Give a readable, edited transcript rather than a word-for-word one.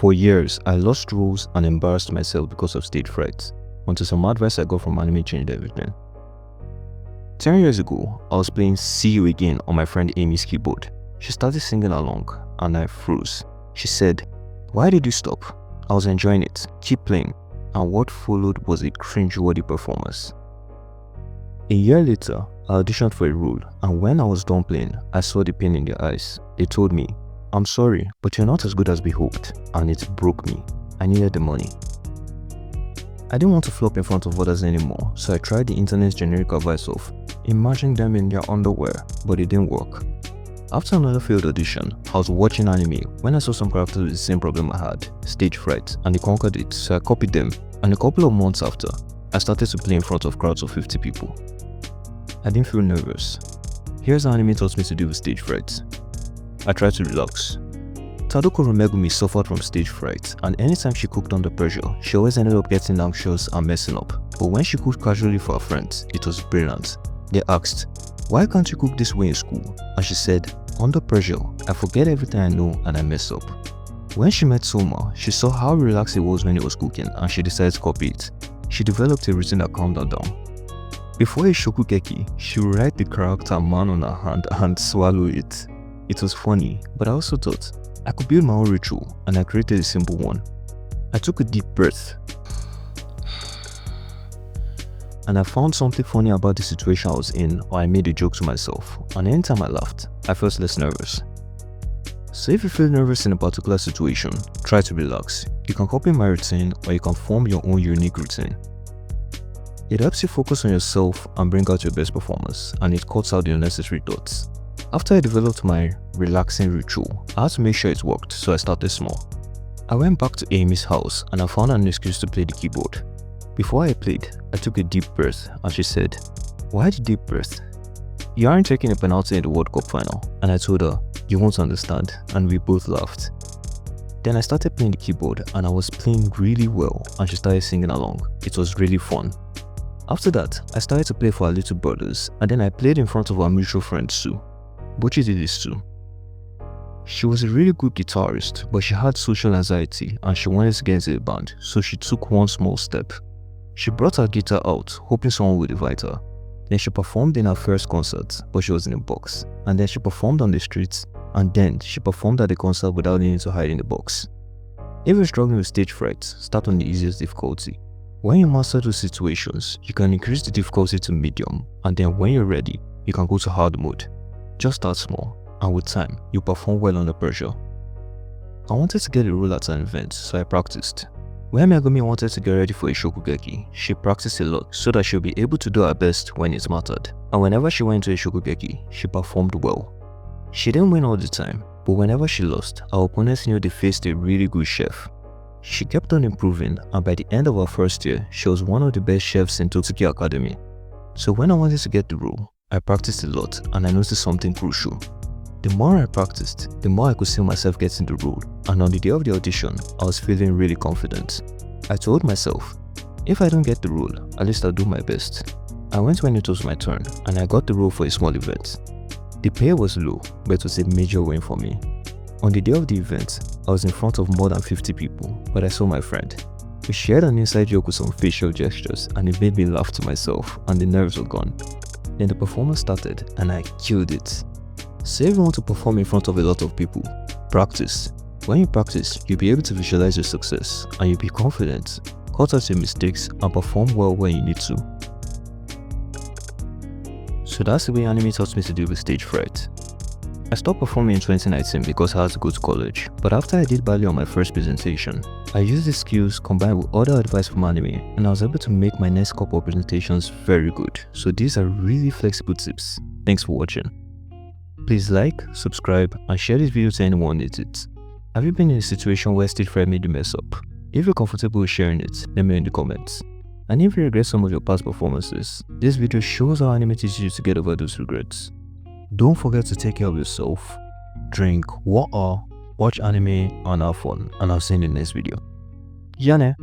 For years, I lost roles and embarrassed myself because of stage fright, until some advice I got from anime changed everything. 10 years ago, I was playing See You Again on my friend Amy's keyboard. She started singing along, and I froze. She said, "Why did you stop?" I was enjoying it, keep playing, and what followed was a cringe-worthy performance. A year later, I auditioned for a role, and when I was done playing, I saw the pain in their eyes. They told me, "I'm sorry, but you're not as good as we hoped," and it broke me. I needed the money. I didn't want to flop in front of others anymore, so I tried the internet's generic advice of imagine them in their underwear, but it didn't work. After another failed audition, I was watching anime when I saw some characters with the same problem I had, stage fright, and they conquered it, so I copied them, and a couple of months after, I started to play in front of crowds of 50 people. I didn't feel nervous. Here's how anime taught me to deal with stage fright. I tried to relax. Tadoko Romegumi suffered from stage fright, and anytime she cooked under pressure, she always ended up getting anxious and messing up. But when she cooked casually for her friends, it was brilliant. They asked, "Why can't you cook this way in school?" And she said, "Under pressure, I forget everything I know and I mess up." When she met Soma, she saw how relaxed he was when he was cooking and she decided to copy it. She developed a routine that calmed her down. Before a shokugeki, she would write the character man on her hand and swallow it. It was funny, but I also thought I could build my own ritual, and I created a simple one. I took a deep breath, and I found something funny about the situation I was in, or I made a joke to myself, and anytime I laughed, I felt less nervous. So if you feel nervous in a particular situation, try to relax. You can copy my routine, or you can form your own unique routine. It helps you focus on yourself and bring out your best performance, and it cuts out the unnecessary thoughts. After I developed my relaxing ritual, I had to make sure it worked, so I started small. I went back to Amy's house and I found an excuse to play the keyboard. Before I played, I took a deep breath and she said, "Why the deep breath? You aren't taking a penalty in the World Cup final." And I told her, "You won't understand," and we both laughed. Then I started playing the keyboard and I was playing really well and she started singing along. It was really fun. After that, I started to play for our little brothers, and then I played in front of our mutual friend Sue. Bochi did this too. She was a really good guitarist, but she had social anxiety and she wanted to get into the band, so she took one small step. She brought her guitar out, hoping someone would invite her. Then she performed in her first concert, but she was in a box. And then she performed on the streets, and then she performed at the concert without needing to hide in the box. If you're struggling with stage fright, start on the easiest difficulty. When you master those situations, you can increase the difficulty to medium, and then when you're ready, you can go to hard mode. Just start small, and with time, you'll perform well under pressure. I wanted to get a role at an event, so I practiced. When Megumi wanted to get ready for a shokugeki, she practiced a lot so that she'll be able to do her best when it mattered. And whenever she went to a shokugeki, she performed well. She didn't win all the time, but whenever she lost, our opponents knew they faced a really good chef. She kept on improving, and by the end of her first year, she was one of the best chefs in Totsuki Academy. So when I wanted to get the role, I practiced a lot and I noticed something crucial. The more I practiced, the more I could see myself getting the role, and on the day of the audition, I was feeling really confident. I told myself, if I don't get the role, at least I'll do my best. I went when it was my turn, and I got the role for a small event. The pay was low, but it was a major win for me. On the day of the event, I was in front of more than 50 people, but I saw my friend. We shared an inside joke with some facial gestures, and it made me laugh to myself, and the nerves were gone. Then the performance started, and I killed it. So if you want to perform in front of a lot of people, practice. When you practice, you'll be able to visualize your success, and you'll be confident, cut out your mistakes, and perform well when you need to. So that's the way anime taught me to deal with stage fright. I stopped performing in 2019 because I had to go to college, but after I did badly on my first presentation, I used these skills combined with other advice from anime, and I was able to make my next couple of presentations very good. So these are really flexible tips. Thanks for watching. Please like, subscribe, and share this video to anyone who needs it. Have you been in a situation where stage fright made you mess up? If you're comfortable with sharing it, let me know in the comments. And if you regret some of your past performances, this video shows how anime teaches you to get over those regrets. Don't forget to take care of yourself, drink water, watch anime, and have fun, and I'll see you in the next video. Yane!